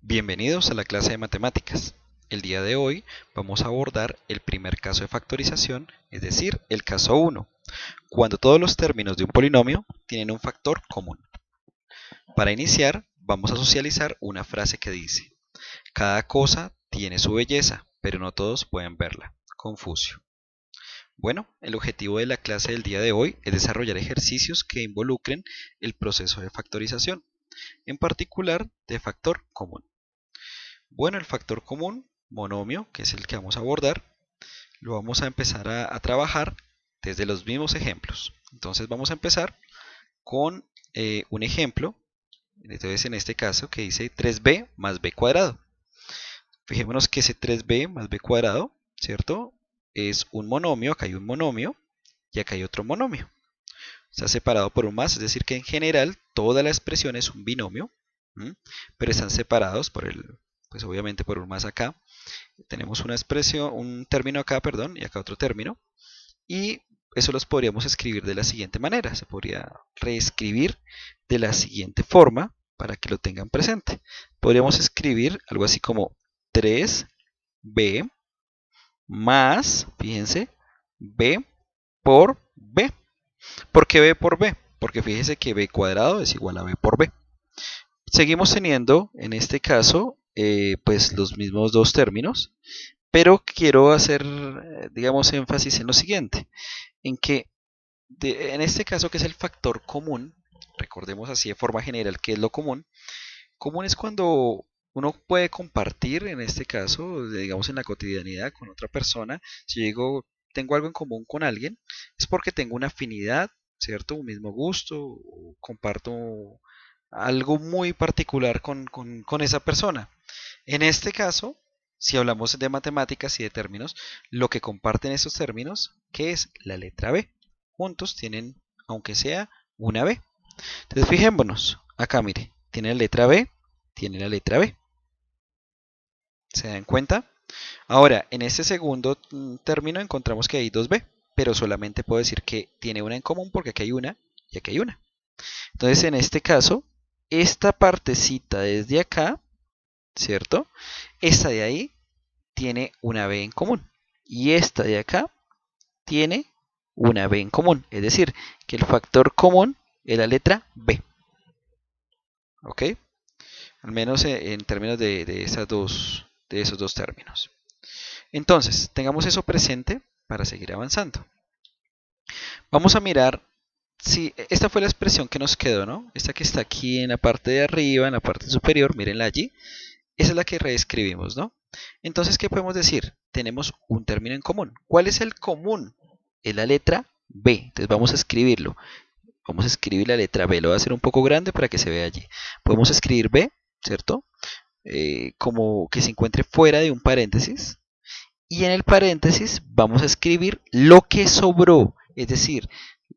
Bienvenidos a la clase de matemáticas. El día de hoy vamos a abordar el primer caso de factorización, es decir, el caso 1, cuando todos los términos de un polinomio tienen un factor común. Para iniciar, vamos a socializar una frase que dice: cada cosa tiene su belleza, pero no todos pueden verla. Confucio. Bueno, el objetivo de la clase del día de hoy es desarrollar ejercicios que involucren el proceso de factorización, en particular de factor común. Bueno, el factor común, monomio, que es el que vamos a abordar, lo vamos a empezar a trabajar desde los mismos ejemplos. Entonces vamos a empezar con un ejemplo, entonces en este caso que dice 3b más b cuadrado. Fijémonos que ese 3b más b cuadrado, ¿cierto? Es un monomio, acá hay un monomio y acá hay otro monomio. Está separado por un más, es decir que en general toda la expresión es un binomio, pero están separados por pues obviamente por un más acá. Tenemos una expresión, un término acá, perdón, y acá otro término. Y eso los podríamos escribir de la siguiente manera. Se podría reescribir de la siguiente forma para que lo tengan presente. Podríamos escribir algo así como 3b más, fíjense, b por b. ¿Por qué b por b? Porque fíjense que b cuadrado es igual a b por b. Seguimos teniendo, en este caso, pues los mismos dos términos, pero quiero hacer, digamos, énfasis en lo siguiente, en que en este caso que es el factor común, recordemos así de forma general qué es lo común. Común es cuando uno puede compartir, en este caso, digamos en la cotidianidad con otra persona. Si yo digo, tengo algo en común con alguien, es porque tengo una afinidad, ¿cierto? Un mismo gusto, o comparto algo muy particular con esa persona. En este caso, si hablamos de matemáticas y de términos, lo que comparten esos términos, que es la letra B. Juntos tienen, aunque sea, una B. Entonces fijémonos, acá mire, tiene la letra B, tiene la letra B. ¿Se dan cuenta? Ahora, en este segundo término encontramos que hay dos B, pero solamente puedo decir que tiene una en común porque aquí hay una y aquí hay una. Entonces, en este caso, esta partecita desde acá, ¿cierto? Esta de ahí tiene una B en común. Y esta de acá tiene una B en común. Es decir, que el factor común es la letra B. ¿Ok? Al menos en términos de esos dos términos. Entonces, tengamos eso presente para seguir avanzando. Vamos a mirar si esta fue la expresión que nos quedó, ¿no? Esta que está aquí en la parte de arriba, en la parte superior, mírenla allí. Esa es la que reescribimos, ¿no? Entonces, ¿qué podemos decir? Tenemos un término en común. ¿Cuál es el común? Es la letra B. Entonces vamos a escribirlo. Vamos a escribir la letra B. Lo voy a hacer un poco grande para que se vea allí. Podemos escribir B, ¿cierto? Como que se encuentre fuera de un paréntesis. Y en el paréntesis vamos a escribir lo que sobró. Es decir,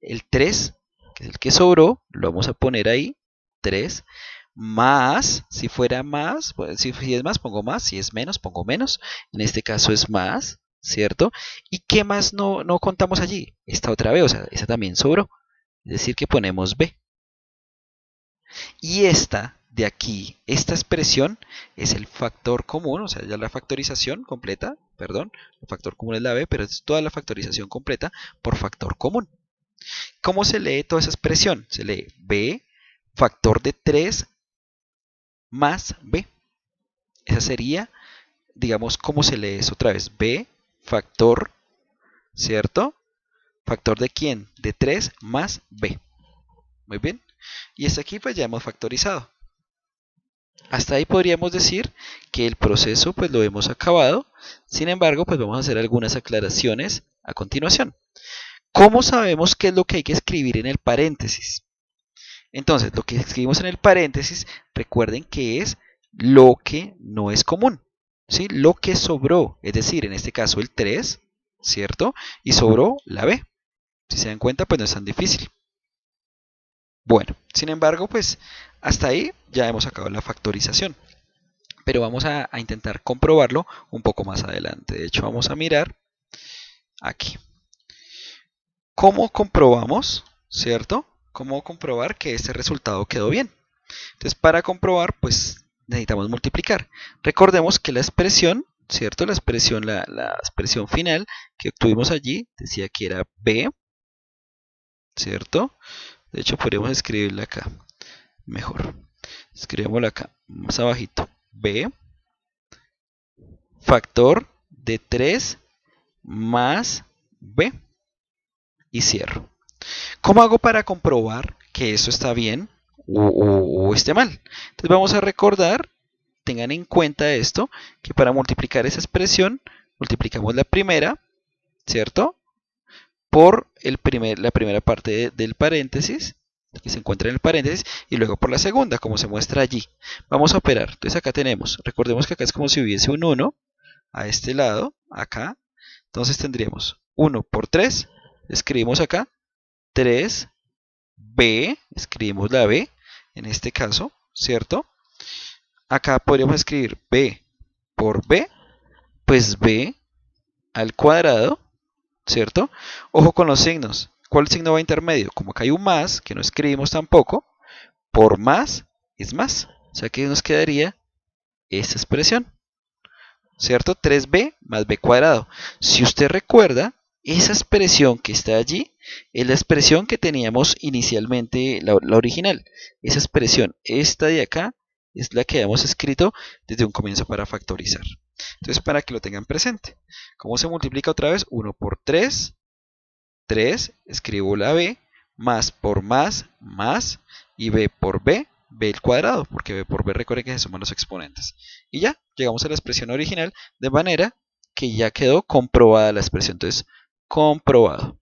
el 3, que es el que sobró, lo vamos a poner ahí. 3 más, si fuera más, pues, si es más, pongo más, si es menos, pongo menos. En este caso es más, ¿cierto? ¿Y qué más no contamos allí? Esta otra B, o sea, esa también sobró. Es decir, que ponemos B. Y esta de aquí, esta expresión es el factor común, o sea, ya la factorización completa, perdón, el factor común es la B, pero es toda la factorización completa por factor común. ¿Cómo se lee toda esa expresión? Se lee B factor de 3 más B. Esa sería, digamos, ¿cómo se lee eso otra vez? B factor, ¿cierto? ¿Factor de quién? De 3 más B. Muy bien. Y hasta aquí pues ya hemos factorizado. Hasta ahí podríamos decir que el proceso pues lo hemos acabado. Sin embargo, pues vamos a hacer algunas aclaraciones a continuación. ¿Cómo sabemos qué es lo que hay que escribir en el paréntesis? Entonces, lo que escribimos en el paréntesis, recuerden que es lo que no es común, ¿sí? Lo que sobró, es decir, en este caso el 3, ¿cierto? Y sobró la B. Si se dan cuenta, pues no es tan difícil. Bueno, sin embargo, pues hasta ahí ya hemos acabado la factorización. Pero vamos a intentar comprobarlo un poco más adelante. De hecho, vamos a mirar aquí. ¿Cómo comprobamos, cierto? ¿Cómo comprobar que este resultado quedó bien? Entonces, para comprobar, pues necesitamos multiplicar. Recordemos que la expresión, ¿cierto? La expresión final que obtuvimos allí decía que era b, ¿cierto? De hecho, podríamos escribirla acá mejor. Escribámosla acá, más abajito. B, factor de 3 más b. Y cierro. ¿Cómo hago para comprobar que eso está bien o esté mal? Entonces vamos a recordar, tengan en cuenta esto, que para multiplicar esa expresión, multiplicamos la primera, ¿cierto? Por la primera parte del paréntesis, que se encuentra en el paréntesis, y luego por la segunda, como se muestra allí. Vamos a operar. Entonces acá tenemos, recordemos que acá es como si hubiese un 1 a este lado, acá. Entonces tendríamos 1 por 3, escribimos acá, 3b, escribimos la b, en este caso, ¿cierto? Acá podríamos escribir b por b, pues b al cuadrado, ¿cierto? Ojo con los signos. ¿Cuál signo va intermedio? Como acá hay un más, que no escribimos tampoco, por más es más. O sea que nos quedaría esta expresión, ¿cierto? 3b más b cuadrado. Si usted recuerda, esa expresión que está allí es la expresión que teníamos inicialmente, la original. Esa expresión, esta de acá, es la que habíamos escrito desde un comienzo para factorizar. Entonces, para que lo tengan presente. ¿Cómo se multiplica otra vez? 1 por 3, 3, escribo la b, más por más, y b por b, b al cuadrado, porque b por b recuerden que se suman los exponentes. Y ya, llegamos a la expresión original, de manera que ya quedó comprobada la expresión. Entonces, comprobado.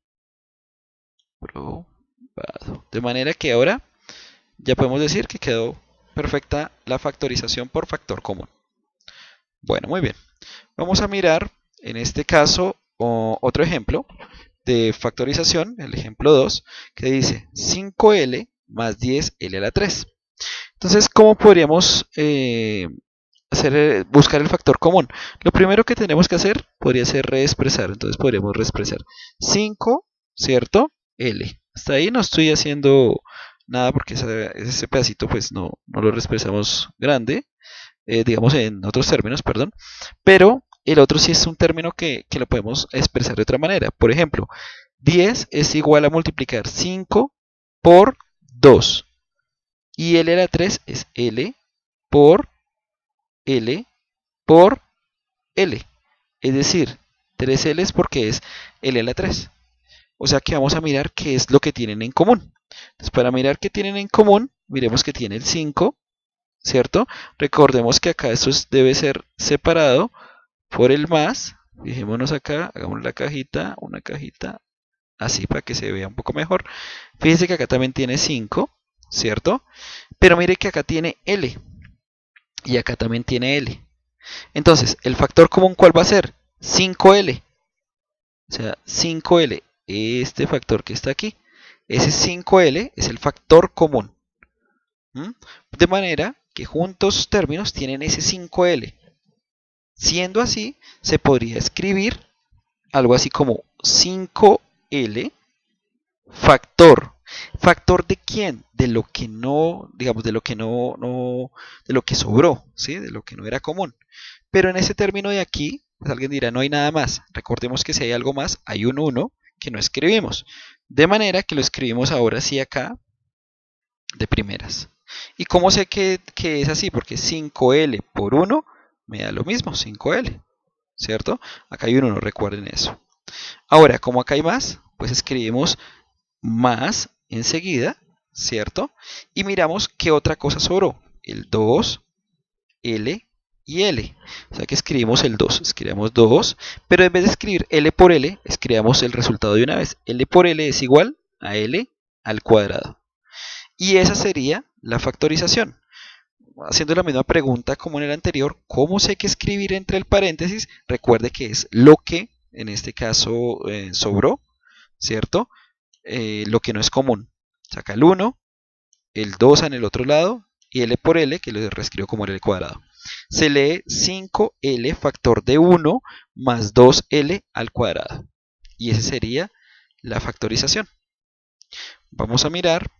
De manera que ahora ya podemos decir que quedó perfecta la factorización por factor común. Bueno, muy bien. Vamos a mirar en este caso otro ejemplo de factorización, el ejemplo 2, que dice 5L más 10L a la 3. Entonces, ¿cómo podríamos buscar el factor común? Lo primero que tenemos que hacer podría ser reexpresar. Entonces podríamos reexpresar 5, ¿cierto? L. Hasta ahí no estoy haciendo nada porque ese pedacito pues no lo reexpresamos grande, digamos en otros términos, perdón. Pero el otro sí es un término que lo podemos expresar de otra manera. Por ejemplo, 10 es igual a multiplicar 5 por 2. Y L a la 3 es L por L por L. Es decir, 3L es porque es L a la 3. O sea que vamos a mirar qué es lo que tienen en común. Entonces, para mirar qué tienen en común, miremos que tiene el 5, ¿cierto? Recordemos que acá esto debe ser separado por el más. Fijémonos acá, hagamos la cajita, una cajita así para que se vea un poco mejor. Fíjense que acá también tiene 5, ¿cierto? Pero mire que acá tiene L y acá también tiene L. Entonces, ¿el factor común cuál va a ser? 5L. O sea, 5L, este factor que está aquí. Ese 5L es el factor común. De manera que juntos términos tienen ese 5L. Siendo así, se podría escribir algo así como 5L factor. ¿Factor de quién? De lo que no, digamos, de lo que de lo que sobró, ¿sí? De lo que no era común. Pero en ese término de aquí, pues alguien dirá, no hay nada más. Recordemos que si hay algo más, hay un 1 que no escribimos. De manera que lo escribimos ahora sí acá, de primeras. ¿Y cómo sé que es así? Porque 5L por 1 me da lo mismo, 5L, ¿cierto? Acá hay un 1, recuerden eso. Ahora, como acá hay más, pues escribimos más enseguida, ¿cierto? Y miramos qué otra cosa sobró. El 2, L y L. O sea que escribimos el 2, escribimos 2, pero en vez de escribir L por L, escribamos el resultado de una vez. L por L es igual a L al cuadrado. Y esa sería la factorización. Haciendo la misma pregunta como en el anterior, ¿cómo sé que escribir entre el paréntesis? Recuerde que es lo que, en este caso, sobró, ¿cierto? Lo que no es común. Saca el 1, el 2 en el otro lado, y L por L, que lo reescribo como L al cuadrado. Se lee 5L factor de 1 más 2L al cuadrado. Y esa sería la factorización. Vamos a mirar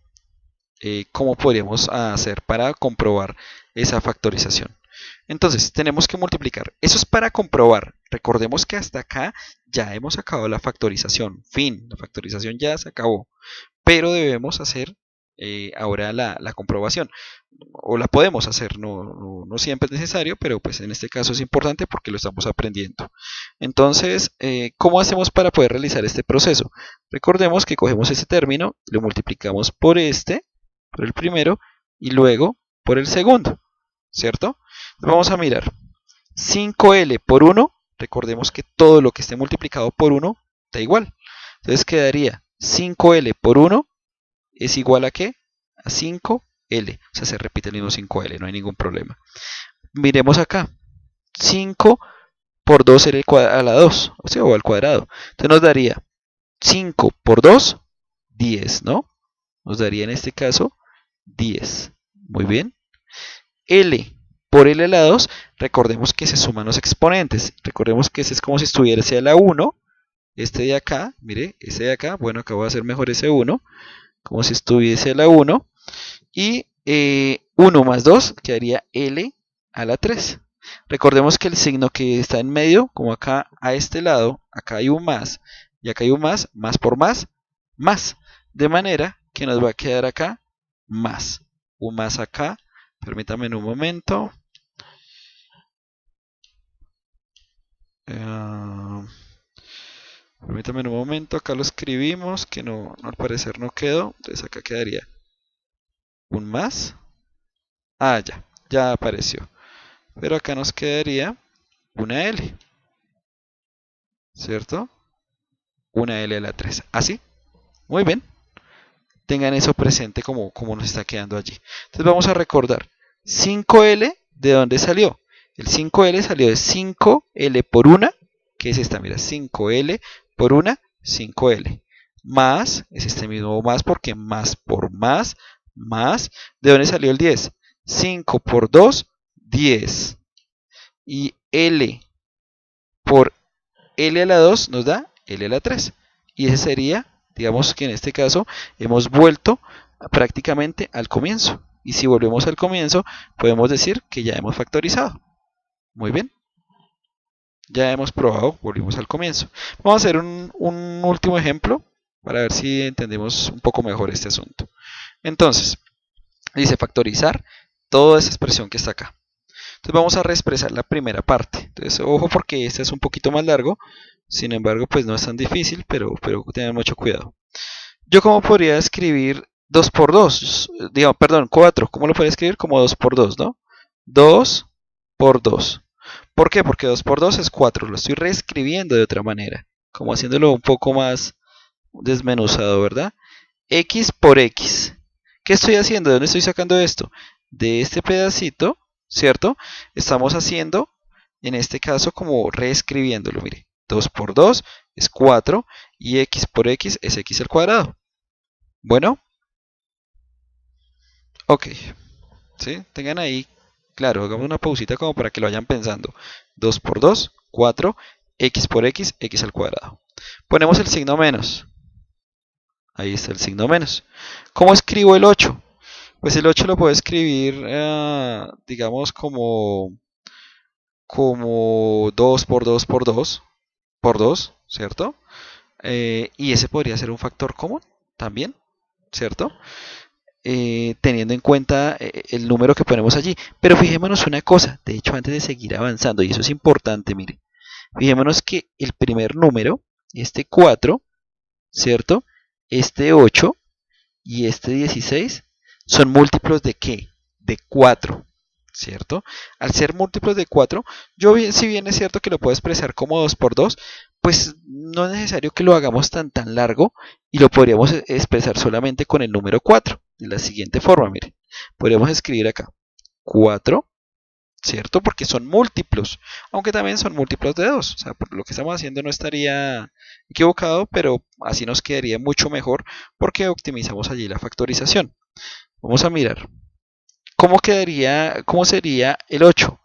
cómo podríamos hacer para comprobar esa factorización. Entonces, tenemos que multiplicar. Eso es para comprobar. Recordemos que hasta acá ya hemos acabado la factorización. Fin, la factorización ya se acabó. Pero debemos hacer ahora la comprobación. O la podemos hacer, no siempre es necesario, pero pues en este caso es importante porque lo estamos aprendiendo. Entonces, ¿cómo hacemos para poder realizar este proceso? Recordemos que cogemos este término, lo multiplicamos por el primero, y luego por el segundo, ¿cierto? Vamos a mirar. 5L por 1, recordemos que todo lo que esté multiplicado por 1 da igual. Entonces quedaría 5L por 1 es igual a ¿qué? A 5L. O sea, se repite el mismo 5L, no hay ningún problema. Miremos acá. 5 por 2 a la 2, o sea, o al cuadrado. Entonces nos daría 5 por 2, 10, ¿no? Nos daría en este caso 10. Muy bien. L por L a la 2, recordemos que se suman los exponentes. Recordemos que ese es como si estuviese a la 1. Este de acá, mire, ese de acá, bueno, acá voy a hacer mejor ese 1. Como si estuviese a la 1. Y 1 más 2 quedaría L a la 3. Recordemos que el signo que está en medio, como acá a este lado, acá hay un más, y acá hay un más por más, más. De manera que nos va a quedar acá más. Un más acá. Permítanme en un momento. Permítanme en un momento. Acá lo escribimos, que no, al parecer no quedó. Entonces acá quedaría un más. Ah, ya apareció. Pero acá nos quedaría una L. ¿Cierto? Una L a la 3. ¿Así? Muy bien. Tengan eso presente como nos está quedando allí. Entonces vamos a recordar. 5L, ¿de dónde salió? El 5L salió de 5L por 1, que es esta, mira, 5L por 1, 5L. Más, es este mismo más porque más por más, más. ¿De dónde salió el 10? 5 por 2, 10. Y L por L a la 2 nos da L a la 3. Y ese sería, digamos que en este caso, hemos vuelto prácticamente al comienzo. Y si volvemos al comienzo, podemos decir que ya hemos factorizado. Muy bien. Ya hemos probado, volvimos al comienzo. Vamos a hacer un último ejemplo para ver si entendemos un poco mejor este asunto. Entonces, dice factorizar toda esa expresión que está acá. Entonces vamos a reexpresar la primera parte. Entonces, ojo porque este es un poquito más largo. Sin embargo, pues no es tan difícil, pero tengan mucho cuidado. Yo cómo podría escribir 2 por 2, digamos, perdón, 4. ¿Cómo lo podría escribir? Como 2 por 2, ¿no? 2 por 2. ¿Por qué? Porque 2 por 2 es 4. Lo estoy reescribiendo de otra manera. Como haciéndolo un poco más desmenuzado, ¿verdad? X por X. ¿Qué estoy haciendo? ¿De dónde estoy sacando esto? De este pedacito, ¿cierto? Estamos haciendo, en este caso, como reescribiéndolo. Mire, 2 por 2 es 4 y X por X es X al cuadrado. Bueno, ok. ¿Sí? Tengan ahí, claro, hagamos una pausita como para que lo vayan pensando. 2 por 2, 4, X por X, X al cuadrado. Ponemos el signo menos. Ahí está el signo menos. ¿Cómo escribo el 8? Pues el 8 lo puedo escribir, digamos, como 2 por 2 por 2, ¿cierto? Y ese podría ser un factor común también, ¿cierto? Teniendo en cuenta el número que ponemos allí. Pero fijémonos una cosa, de hecho antes de seguir avanzando, y eso es importante, mire, fijémonos que el primer número, este 4, ¿cierto? Este 8 y este 16 son múltiplos de ¿qué? De 4, ¿cierto? Al ser múltiplos de 4, si bien es cierto que lo puedo expresar como 2 por 2, pues no es necesario que lo hagamos tan largo y lo podríamos expresar solamente con el número 4, de la siguiente forma, miren. Podríamos escribir acá 4, ¿cierto? Porque son múltiplos, aunque también son múltiplos de 2. O sea, lo que estamos haciendo no estaría equivocado, pero así nos quedaría mucho mejor porque optimizamos allí la factorización. Vamos a mirar. ¿Cómo sería el 8?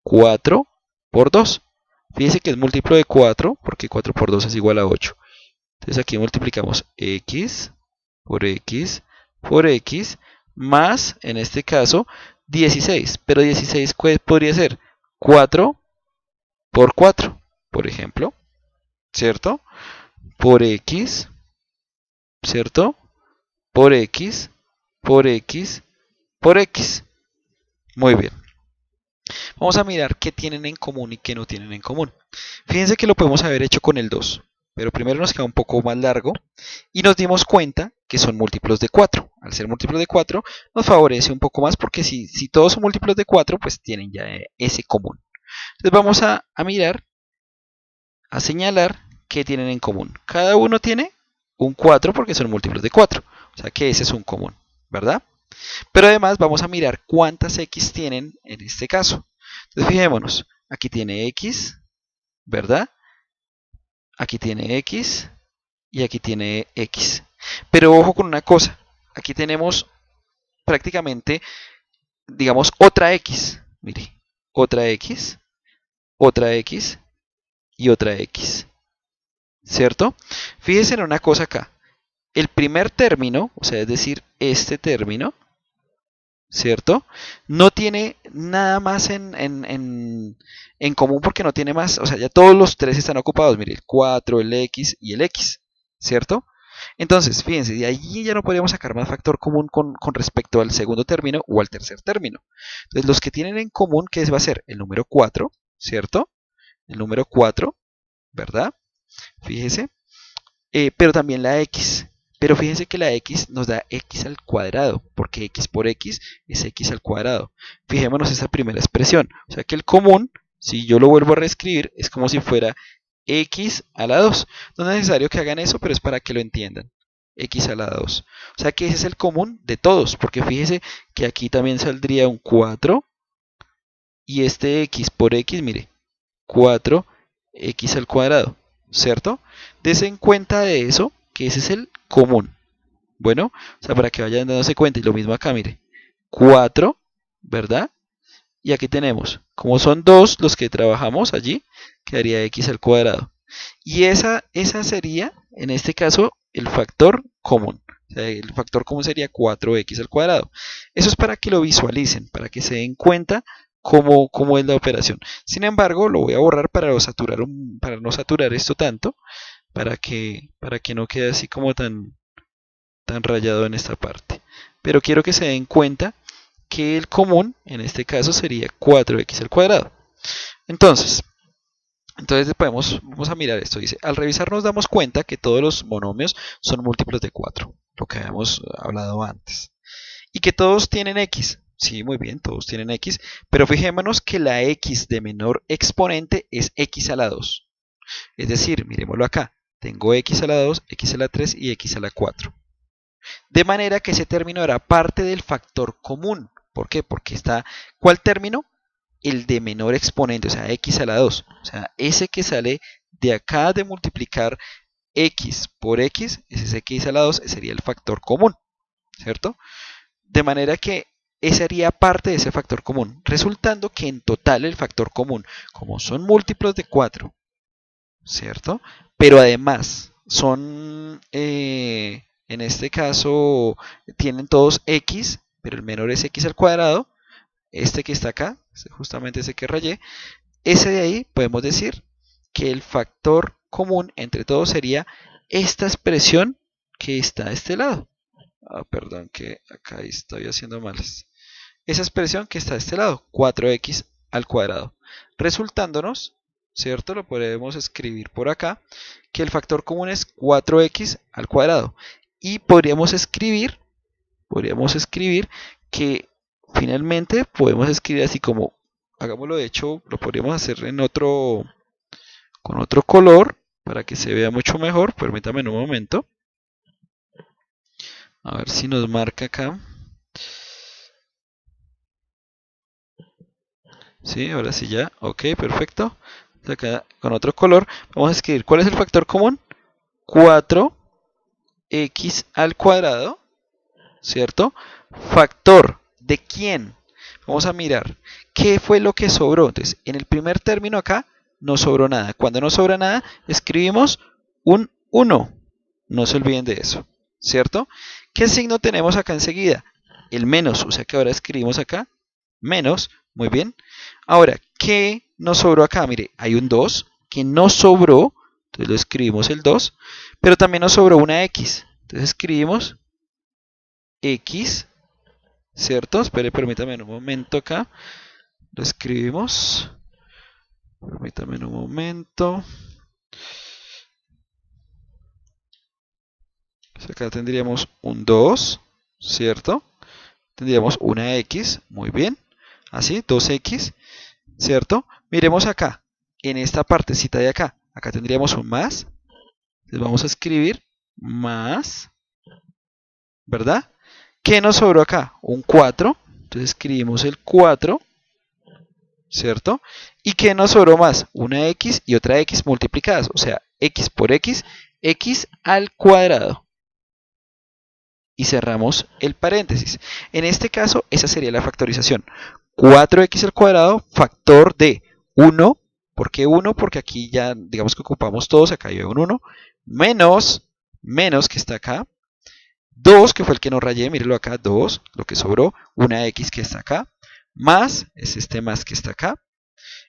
4 por 2. Fíjense que es múltiplo de 4, porque 4 por 2 es igual a 8. Entonces aquí multiplicamos x por x por x, más, en este caso, 16, pero 16 podría ser 4 por 4, por ejemplo, ¿cierto? Por X, ¿cierto? Por X, por X, por X. Muy bien. Vamos a mirar qué tienen en común y qué no tienen en común. Fíjense que lo podemos haber hecho con el 2, pero primero nos queda un poco más largo y nos dimos cuenta que son múltiplos de 4. Al ser múltiplos de 4 nos favorece un poco más porque si todos son múltiplos de 4, pues tienen ya ese común. Entonces vamos a mirar, a señalar qué tienen en común. Cada uno tiene un 4 porque son múltiplos de 4, o sea que ese es un común, ¿verdad? Pero además vamos a mirar cuántas x tienen en este caso. Entonces fijémonos, aquí tiene x, ¿verdad? Aquí tiene x y aquí tiene x. Pero ojo con una cosa, aquí tenemos prácticamente, digamos, otra x. Mire, otra x, otra x y otra x. ¿Cierto? Fíjense en una cosa acá. El primer término, o sea, es decir, este término, ¿cierto? No tiene nada más en común porque no tiene más, o sea, ya todos los tres están ocupados, mire, el 4, el x y el x, ¿cierto? Entonces, fíjense, de allí ya no podríamos sacar más factor común con respecto al segundo término o al tercer término. Entonces, los que tienen en común, ¿qué va a ser? El número 4, ¿cierto? El número 4, ¿verdad? Fíjese. Pero también la x. Pero fíjense que la x nos da x al cuadrado, porque x por x es x al cuadrado. Fijémonos esa primera expresión. O sea que el común, si yo lo vuelvo a reescribir, es como si fuera x a la 2. No es necesario que hagan eso, pero es para que lo entiendan. X a la 2. O sea que ese es el común de todos, porque fíjese que aquí también saldría un 4 y este x por x, mire, 4x al cuadrado, ¿cierto? Dese en cuenta de eso, que ese es el común. Bueno, o sea, para que vayan dándose cuenta, y lo mismo acá, mire, 4, ¿verdad? Y aquí tenemos, como son 2 los que trabajamos allí, quedaría x al cuadrado. Y esa sería, en este caso, el factor común. O sea, el factor común sería 4x al cuadrado. Eso es para que lo visualicen, para que se den cuenta cómo es la operación. Sin embargo, lo voy a borrar para no saturar esto tanto, para que no quede así como tan rayado en esta parte. Pero quiero que se den cuenta que el común, en este caso, sería 4x al cuadrado. Entonces vamos a mirar esto. Dice, al revisar nos damos cuenta que todos los monomios son múltiplos de 4, lo que habíamos hablado antes. Y que todos tienen x. Sí, muy bien, todos tienen x. Pero fijémonos que la x de menor exponente es x a la 2. Es decir, miremoslo acá. Tengo x a la 2, x a la 3 y x a la 4. De manera que ese término era parte del factor común. ¿Por qué? Porque está, ¿cuál término? El de menor exponente, o sea, x a la 2. O sea, ese que sale de acá de multiplicar x por x, ese es x a la 2, sería el factor común, ¿cierto? De manera que ese haría parte de ese factor común, resultando que en total el factor común, como son múltiplos de 4, ¿cierto? Pero además son, en este caso, tienen todos x, pero el menor es x al cuadrado. Este que está acá, justamente ese que rayé, ese de ahí podemos decir que el factor común entre todos sería esta expresión que está a este lado. Perdón, que acá estoy haciendo males. Esa expresión que está a este lado, 4x al cuadrado. Resultándonos, ¿cierto? Lo podemos escribir por acá, que el factor común es 4x al cuadrado. Y podríamos escribir que finalmente podemos escribir así como, hagámoslo, de hecho, lo podríamos hacer con otro color para que se vea mucho mejor. Permítame un momento. A ver si nos marca acá. Sí, ahora sí ya. Ok, perfecto. Acá con otro color vamos a escribir, ¿cuál es el factor común? 4x al cuadrado, ¿cierto? Factor, ¿de quién? Vamos a mirar, ¿qué fue lo que sobró? Entonces, en el primer término acá no sobró nada. Cuando no sobra nada, escribimos un 1. No se olviden de eso, ¿cierto? ¿Qué signo tenemos acá enseguida? El menos, o sea que ahora escribimos acá menos, muy bien. Ahora, ¿qué nos sobró acá? Mire, hay un 2 que nos sobró, entonces lo escribimos el 2, pero también nos sobró una x. Entonces escribimos x, ¿cierto? Espere, permítame un momento acá. Lo escribimos. Permítame un momento. Pues acá tendríamos un 2, ¿cierto? Tendríamos una x, muy bien. Así, 2x, ¿cierto? Miremos acá, en esta partecita de acá. Acá tendríamos un más. Entonces vamos a escribir más, ¿verdad? ¿Qué nos sobró acá? Un 4. Entonces escribimos el 4, ¿cierto? ¿Y qué nos sobró más? Una x y otra x multiplicadas. O sea, x por x, x al cuadrado. Y cerramos el paréntesis. En este caso, esa sería la factorización. 4x al cuadrado, factor de 1. ¿Por qué 1? Porque aquí ya, digamos que ocupamos todos, acá hay un 1. Menos que está acá. 2, que fue el que nos rayé, mírenlo acá, 2, lo que sobró. Una x que está acá. Más, es este más que está acá.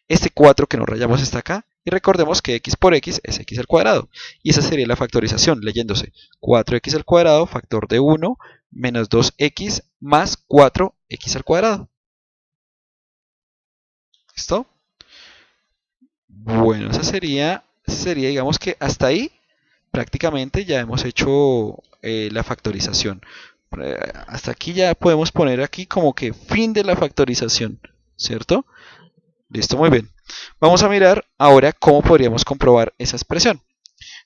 Este 4 que nos rayamos está acá. Y recordemos que x por x es x al cuadrado. Y esa sería la factorización, leyéndose 4x al cuadrado, factor de 1, menos 2x más 4x al cuadrado. ¿Listo? Bueno, esa sería, digamos que hasta ahí prácticamente ya hemos hecho la factorización. Hasta aquí ya podemos poner aquí como que fin de la factorización, ¿cierto? Listo, muy bien. Vamos a mirar ahora cómo podríamos comprobar esa expresión.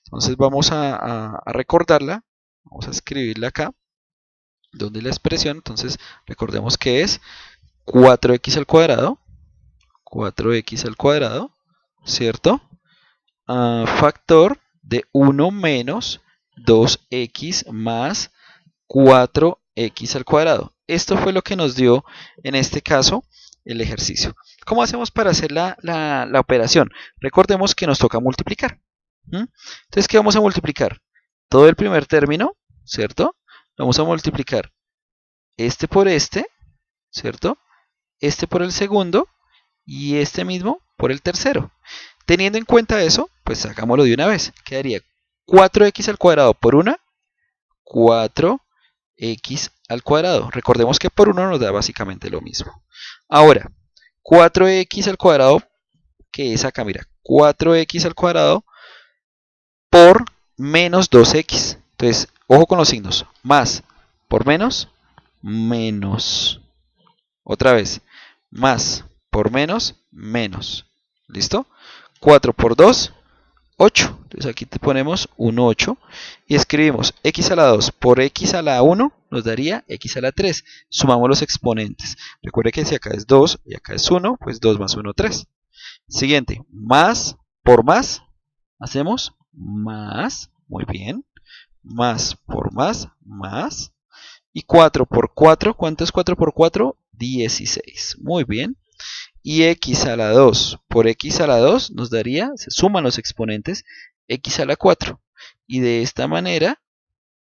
Entonces vamos a recordarla, vamos a escribirla acá, donde la expresión, entonces recordemos que es 4x al cuadrado, 4x al cuadrado, ¿cierto? Factor de 1 menos 2x más 4x al cuadrado. Esto fue lo que nos dio en este caso el ejercicio. ¿Cómo hacemos para hacer la operación? Recordemos que nos toca multiplicar. Entonces, ¿qué vamos a multiplicar? Todo el primer término, ¿cierto? Vamos a multiplicar este por este, ¿cierto? Este por el segundo y este mismo por el tercero. Teniendo en cuenta eso, pues hagámoslo de una vez. Quedaría 4x al cuadrado por 1, 4x al cuadrado. Recordemos que por 1 nos da básicamente lo mismo. Ahora, 4x al cuadrado, que es acá, mira, 4x al cuadrado por menos 2x. Entonces, ojo con los signos. Más por menos, menos. Otra vez, más por menos, menos. ¿Listo? 4 por 2, 8. Entonces aquí te ponemos un 8 y escribimos x a la 2 por x a la 1 nos daría x a la 3. Sumamos los exponentes. Recuerde que si acá es 2 y acá es 1, pues 2 más 1, 3. Siguiente, más por más, hacemos más, muy bien, más por más, más. Y 4 por 4, ¿cuánto es 4 por 4? 16, muy bien. Y x a la 2 por x a la 2 nos daría, se suman los exponentes, x a la 4. Y de esta manera,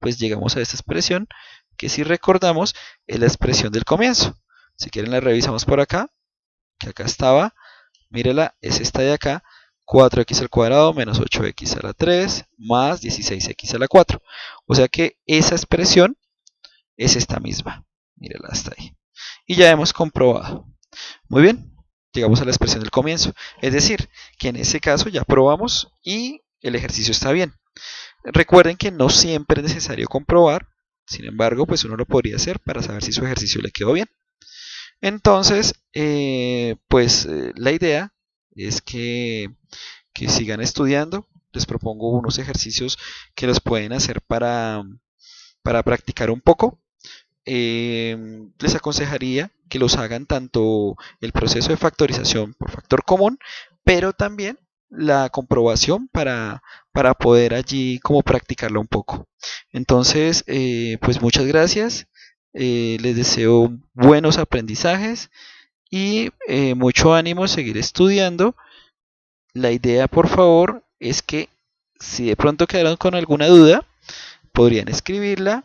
pues llegamos a esta expresión, que si recordamos, es la expresión del comienzo. Si quieren la revisamos por acá, que acá estaba, mírela, es esta de acá, 4x al cuadrado menos 8x a la 3 más 16x a la 4. O sea que esa expresión es esta misma. Mírela hasta ahí. Y ya hemos comprobado. Muy bien, llegamos a la expresión del comienzo. Es decir, que en ese caso ya probamos y el ejercicio está bien. Recuerden que no siempre es necesario comprobar. Sin embargo, pues uno lo podría hacer para saber si su ejercicio le quedó bien. Entonces, la idea es que sigan estudiando. Les propongo unos ejercicios que los pueden hacer para practicar un poco. Les aconsejaría que los hagan tanto el proceso de factorización por factor común, pero también la comprobación para poder allí como practicarlo un poco. Entonces, pues muchas gracias. Les deseo buenos aprendizajes y mucho ánimo a seguir estudiando. La idea, por favor, es que si de pronto quedaron con alguna duda, podrían escribirla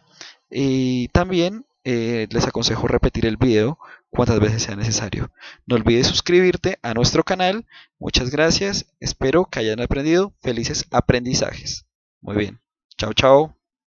y también les aconsejo repetir el video cuantas veces sea necesario. No olvides suscribirte a nuestro canal. Muchas gracias. Espero que hayan aprendido felices aprendizajes. Muy bien. Chao, chao.